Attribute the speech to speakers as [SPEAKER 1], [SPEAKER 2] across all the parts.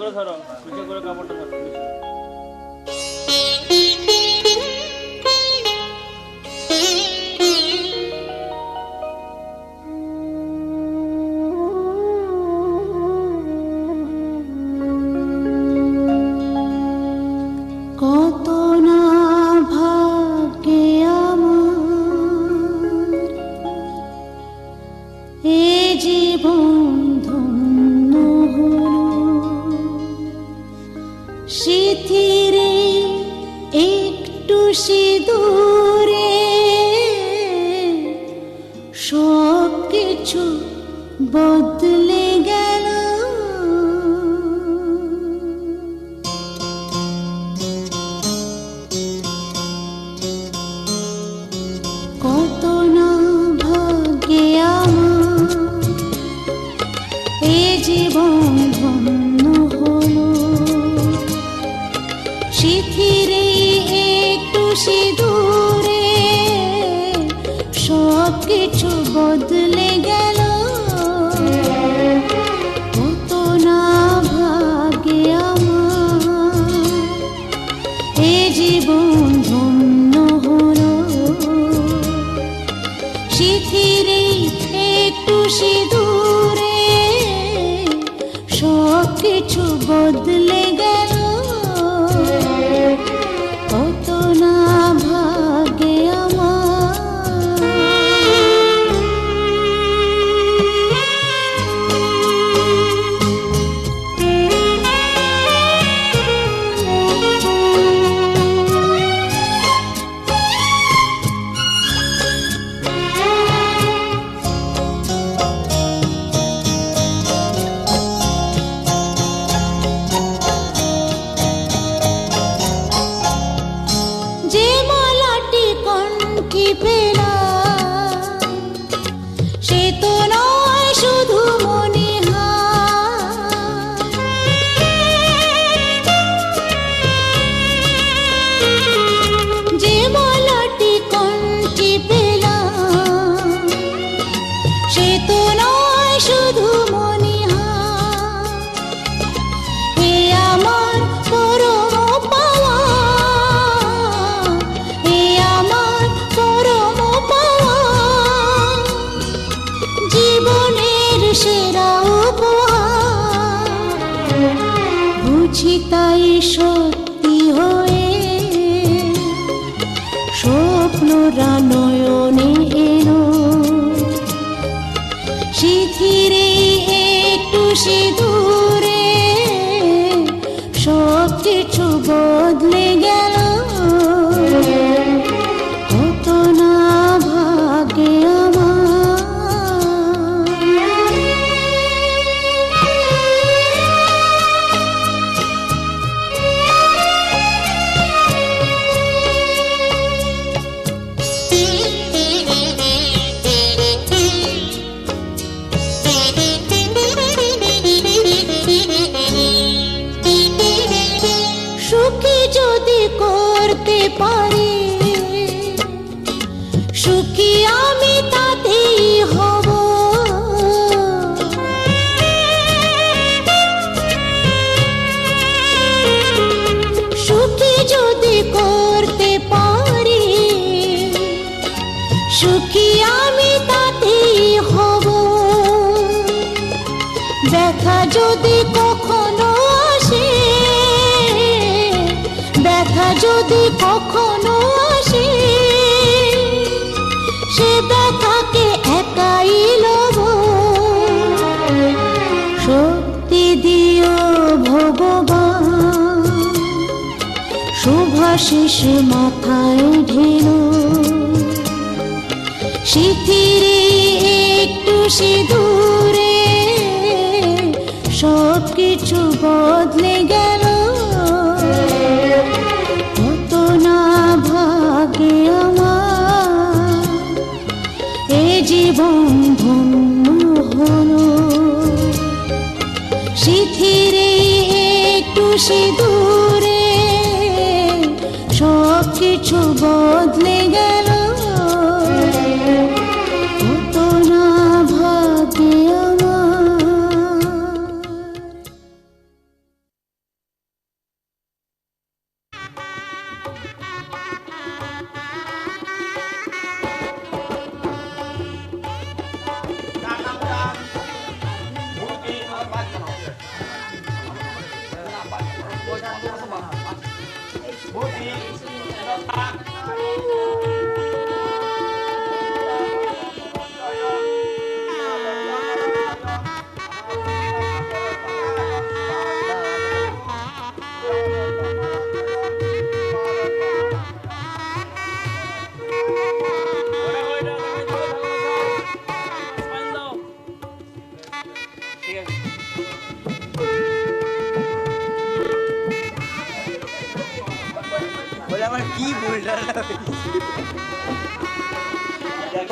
[SPEAKER 1] করে ধরো, নিচে করে কাপড়টা ধরো।
[SPEAKER 2] কত না ভাগ্যে আমার এ জীবন ধন্য হলো, স্মৃতিরে একটু সিঁদুরে সব কিছু বদলে গেল। কত না ভাগ্যে আমার এ জীবন ধন্য হলো, স্মৃতিরে একটু সিঁদুরে সব কিছু বদলে গেল। কত না ভাগ্যে আমার এ জীবন ধন্য হলো, স্মৃতিরে একটু সিঁদুরে সব কিছু বদলে গেল। কত না ভাগ্যে যে মালাটি কণ্ঠে পেলাম সে তো নয় শুধু মনিহার, যে মালাটি কণ্ঠে পেলাম সে তো নয় শুধু মনিহার। এ আমার পরম পাওয়া, এ আমার পরম পাওয়া, জীবনের সেরা উপহার। বুঝি তাই সত্যি হয়ে স্বপ্নরা নয়নে এলো, স্মৃতিরে একটু সিঁদুরে সব কিছু বদলে গেল। কত না ভাগ্যে সুখী যদি করতে পারি, সুখী আমি তাতেই হব। সুখী যদি করতে পারি, সুখী আমি তাতেই হব। ব্যথা যদি কখনো আসে, ব্যথা যদি কখনো আসে, সে ব্যথাকে একাই লব। শক্তি দিও ভগবান, শুভাশিস মাথায় ঢেলো, স্মৃতিরে একটু সিঁদুরে সব কিছু বদলে গেল। কত না ভাগ্যে আমার এ জীবন ধন্য হলো, স্মৃতিরে একটু সিঁদুরে সব কিছু বদলে গেল।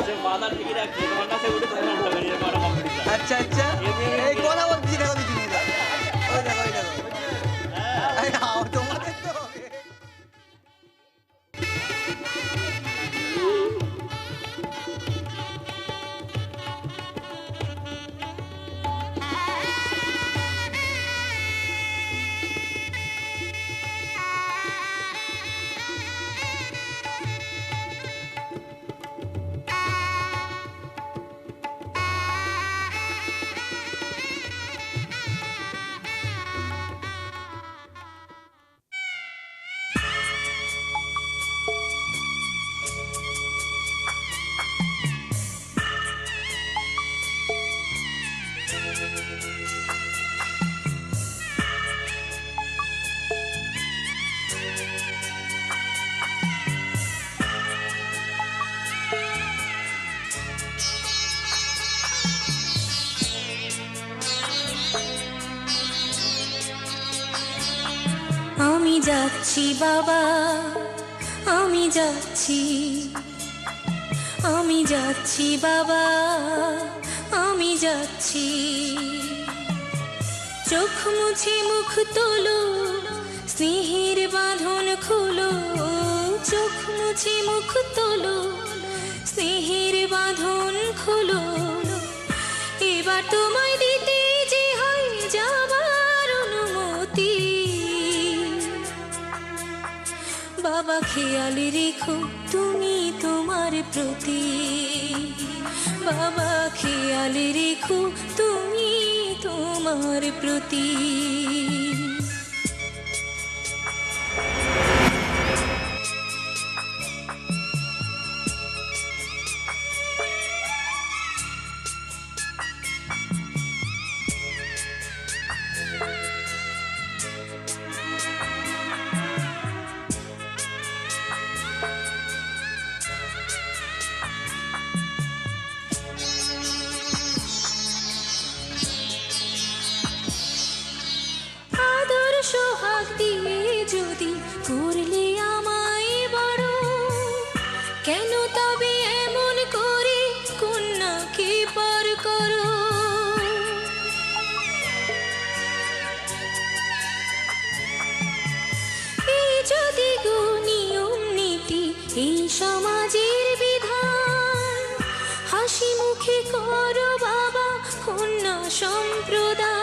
[SPEAKER 1] সে মাথা ঠিক রাখছে তোমার কাছে উঠে তোমার নাম হবে এরকম একটা কম্পিটিশন।
[SPEAKER 3] আচ্ছা আচ্ছা এই কথা বলছি দেখো দিদি ওই দেখো ওই দেখো আরে নাও তোমাদের তো হবে।
[SPEAKER 2] আমি যাচ্ছি বাবা, আমি যাচ্ছি, আমি যাচ্ছি বাবা, আমি যাচ্ছি। চোখ মুছে মুখ তোলো, স্নেহের বাঁধন খুলো। চোখ মুছে মুখ তোলো, স্নেহের বাঁধন খুলো। এবার তোমায় দিতে যে হয় যাবার অনুমতি। বাবা খেয়াল রেখো তুমি তোমার প্রতি। বাবা খেয়াল রেখো তুমি তোমার প্রতি। সোহাগ দিয়ে যদি করলে আমায় বড়, কেন তবে এমন করে কন্যাকে পর করো? এই যদি গো নিয়ম নীতি, এই সমাজের বিধান, হাসি মুখে করো বাবা কন্যা সম্প্রদান।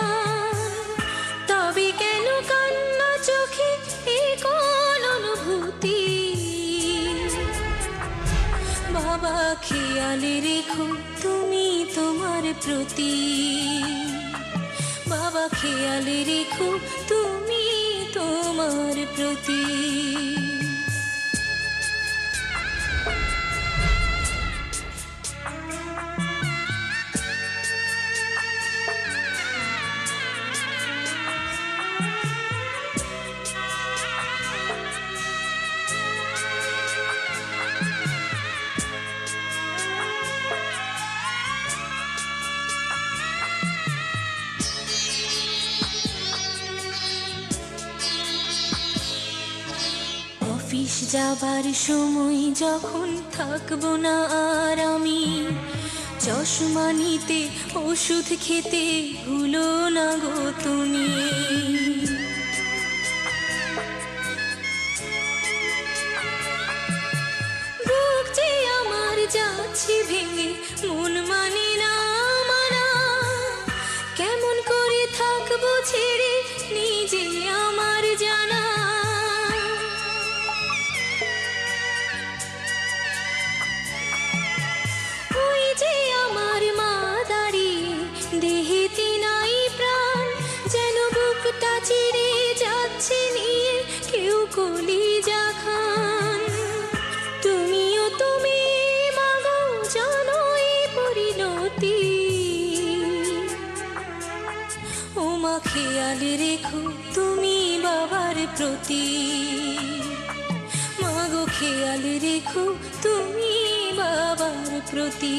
[SPEAKER 2] তবে কেন কান্না চোখে এই কোন অনুভূতি? বাবা খেয়াল রেখো তুমি তোমার প্রতি। বাবা খেয়াল রেখো তুমি তোমার প্রতি। অফিস যাবার সময় যখন থাকবো না আর আমি, চশমা নিতে ওষুধ খেতে ভুলো না গো তুমি। বুক যে আমার যাচ্ছে ভেঙে, মন মানে না মানা। কেমন করে থাকবো ছেড়ে নিজে আমার জানা। ওই যে আমার মা দাঁড়িয়ে, দেহেতে নাই প্রাণ, যেন বুকটা চিরে যাচ্ছে নিয়ে কেউ কলিজা খান। তুমিও তুমি মাগো জানো এই পরিণতি। ও মা খেয়াল রেখো তুমি বাবার প্রতি। মাগো খেয়াল রেখো তুমি বাবার প্রতি।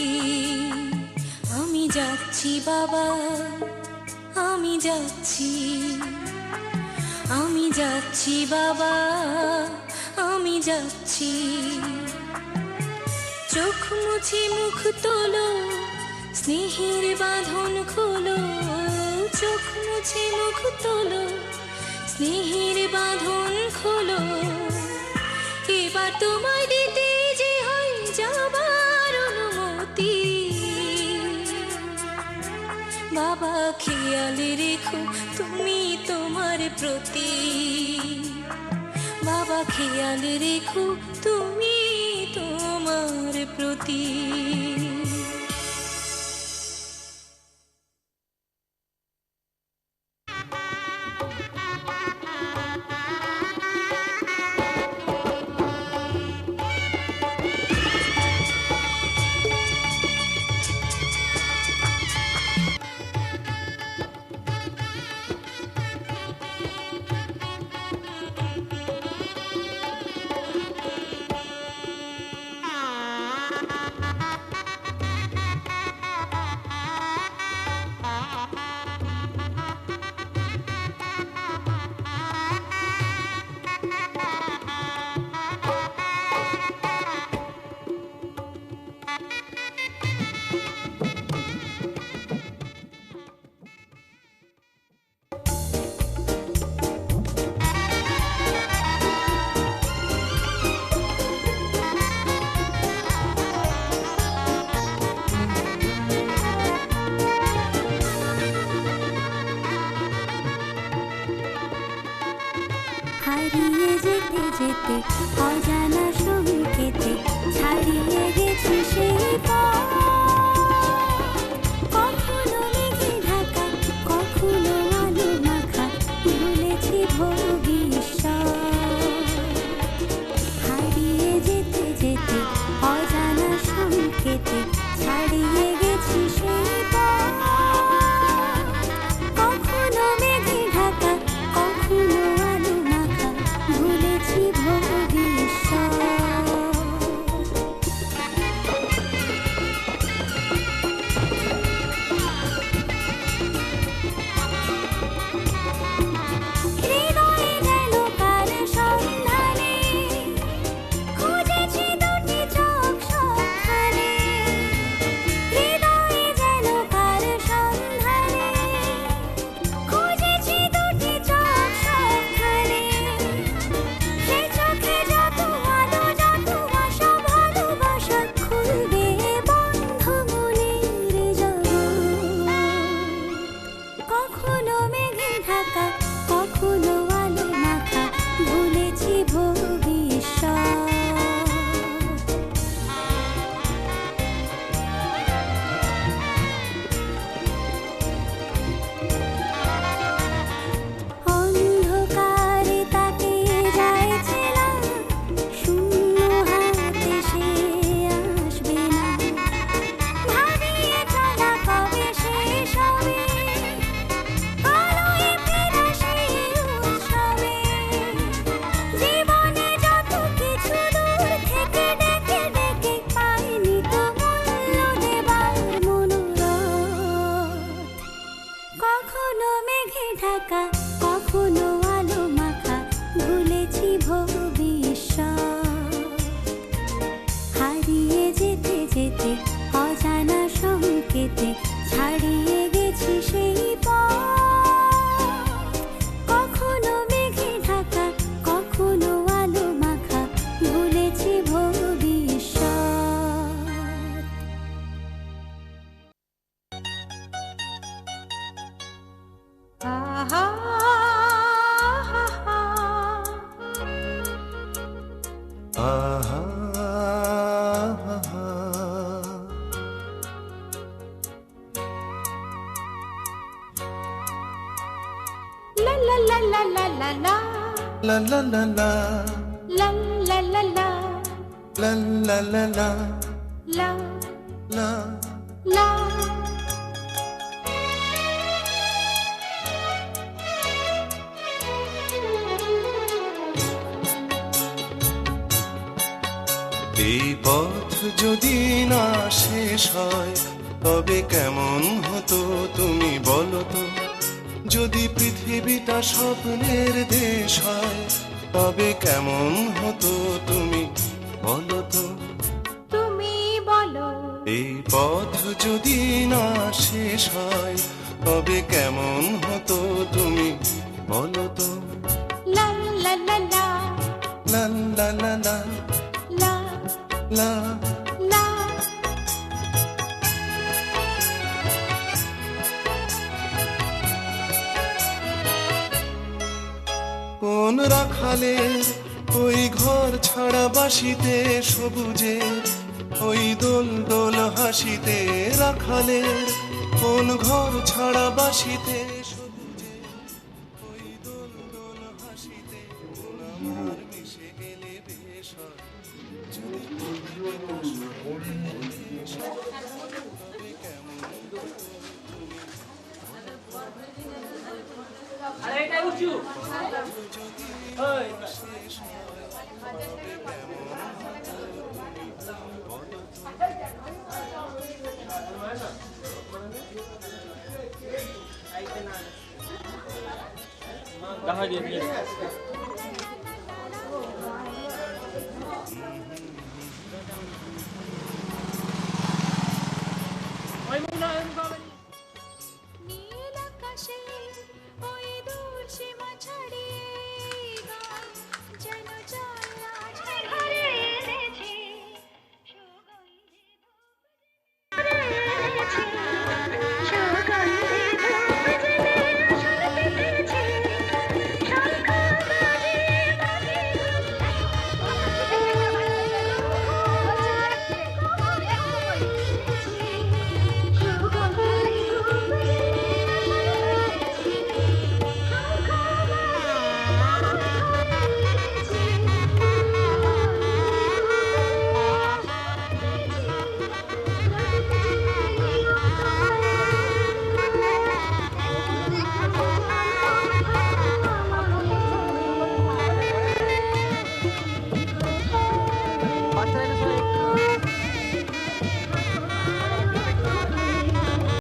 [SPEAKER 2] আমি যাচ্ছি বাবা, আমি যাচ্ছি, আমি যাচ্ছি বাবা, আমি যাচ্ছি। চোখ মুছে মুখ তোলো, স্নেহের বাঁধন খোলো। চোখ মুছে মুখ তোলো, স্নেহের বাঁধন খোলো। এবার তোমায় দিতে যে হয় যাবার অনুমতি। বাবা খেয়াল রেখো তুমি তোমার প্রতি। বাবা খেয়াল রেখো তুমি তোমার প্রতি।
[SPEAKER 4] হারিয়ে যেতে যেতে অজানা সংকেতে ছাড়িয়ে গেছি সেই পথ। কখনো মেঘে ঢাকা, কখনো আলো মাখা, ভুলেছি ভবিষ্যৎ। হারিয়ে যেতে যেতে অজানা সংকেতে ছাড়িয়ে গেছি সেই পথ। কখনো মেঘে ঢাকা, কখনো আলো মাখা, ভুলেছি ভবিষ্যৎ। হৃদয়ে গেল কার সন্ধানে, খুঁজেছি দুটি চোখ সবখানে। হৃদয়ে গেল কার সন্ধানে, খুঁজেছি দুটি চোখ সবখানে। সে চোখে যত আলো, যত আশা, ভালোবাসা, খুলবে বন্ধ মনের জগৎ। কখনো মেঘে ঢাকা, কখনো আলো মাখা, ভুলেছি ভবিষ্যৎ। অন্ধকারে তাকিয়ে যাইছিলাম, শূন্য হাতে সে আসবে না। ভাবিয়ে চলা কবে শেষ হবে, আলোয় ফেরা সেই উৎসবে। জীবনে যত কিছু দূর থেকে ডেকে ডেকে, পাইনি তো মূল্য দেবার মনোরথ। কখনো মেঘে ঢাকা, কখনো আলো মাখা, ভুলেছি ভবিষ্যৎ। হারিয়ে যেতে যেতে অজানা সংকেতে ছাড়িয়ে গেছি সেই পথ। কখনো মেঘে ঢাকা, কখনো আলো মাখা, ভুলেছি ভবিষ্যৎ। আহা
[SPEAKER 5] আহা
[SPEAKER 4] লা লা লা লা লা লা লা
[SPEAKER 5] la la la la
[SPEAKER 4] লা লা লা লা
[SPEAKER 5] la la la la
[SPEAKER 4] লা
[SPEAKER 5] la
[SPEAKER 4] লা।
[SPEAKER 5] এই পথ যদি না শেষ হয় তবে কেমন হতো তুমি বলো তো। যদি পৃথিবীটা স্বপ্নের দেশ হয় তবে কেমন হতো তুমি বলো তো।
[SPEAKER 4] তুমি
[SPEAKER 5] এই পথ যদি না শেষ হয় তবে কেমন হতো তুমি বলো তো।
[SPEAKER 4] লা লা লা লা
[SPEAKER 5] লা লা লা লা
[SPEAKER 4] লা
[SPEAKER 5] লা।
[SPEAKER 4] লা
[SPEAKER 5] কোন রাখালের ওই ঘর ছাড়া বাসিতে সবুজের ওই দোল দোল হাসিতে, রাখালের কোন ঘর ছাড়া বাসিতে সবুজের ওই দোল দোল হাসিতে, কোন আমার মিশে গেলে বেশ হয় যদি তবে কেমন
[SPEAKER 1] আরে এটা উঁচু ওই
[SPEAKER 5] শেষ হয় তবে কেমন
[SPEAKER 1] দেখা দিয়ে ওই মুনা